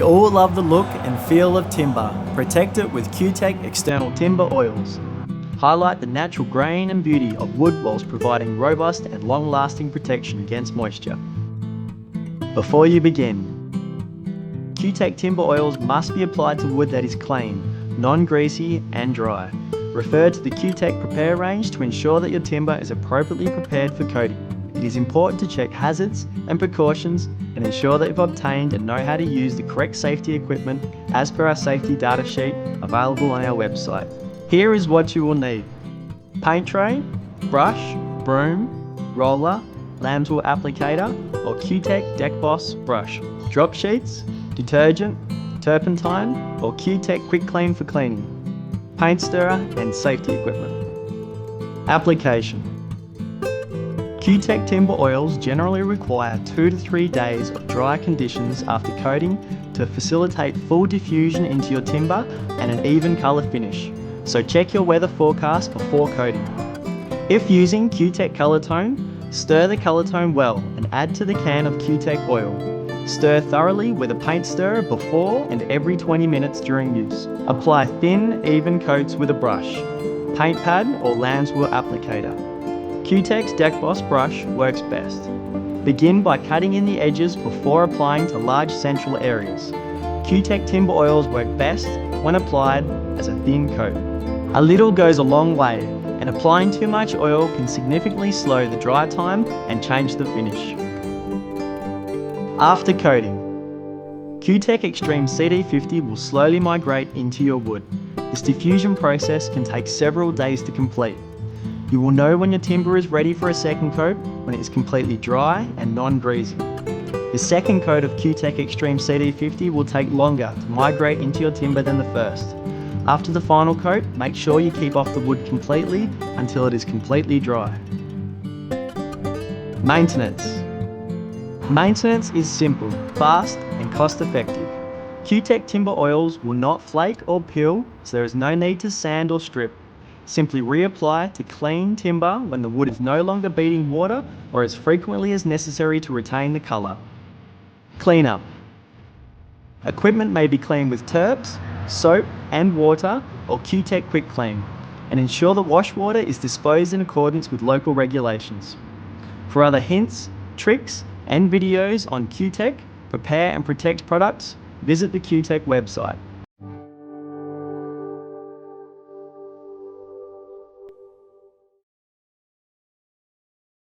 We all love the look and feel of timber. Protect it with CUTEK External Timber Oils. Highlight the natural grain and beauty of wood whilst providing robust and long-lasting protection against moisture. Before you begin, CUTEK Timber Oils must be applied to wood that is clean, non-greasy and dry. Refer to the CUTEK Prepare range to ensure that your timber is appropriately prepared for coating. It is important to check hazards and precautions and ensure that you've obtained and know how to use the correct safety equipment as per our safety data sheet available on our website. Here is what you will need: paint tray, brush, broom, roller, lambswool applicator or CUTEK Deck Boss brush, drop sheets, detergent, turpentine or CUTEK Quick Clean for cleaning, paint stirrer and safety equipment. Application. CUTEK Timber Oils generally require 2 to 3 days of dry conditions after coating to facilitate full diffusion into your timber and an even colour finish, so check your weather forecast before coating. If using CUTEK Colortone, stir the Colortone well and add to the can of CUTEK oil. Stir thoroughly with a paint stirrer before and every 20 minutes during use. Apply thin, even coats with a brush, paint pad or lambswool applicator. CUTEK's Deck Boss brush works best. Begin by cutting in the edges before applying to large central areas. CUTEK Timber Oils work best when applied as a thin coat. A little goes a long way, and applying too much oil can significantly slow the dry time and change the finish. After coating, CUTEK Extreme CD50 will slowly migrate into your wood. This diffusion process can take several days to complete. You will know when your timber is ready for a second coat when it is completely dry and non-greasy. The second coat of CUTEK Extreme CD50 will take longer to migrate into your timber than the first. After the final coat, make sure you keep off the wood completely until it is completely dry. Maintenance. Maintenance is simple, fast and cost-effective. CUTEK Timber Oils will not flake or peel, so there is no need to sand or strip. Simply reapply to clean timber when the wood is no longer beating water or as frequently as necessary to retain the colour. Cleanup. Equipment may be cleaned with terps, soap and water or CUTEK Quick Clean, and ensure that wash water is disposed in accordance with local regulations. For other hints, tricks and videos on CUTEK, prepare and protect products, visit the CUTEK website.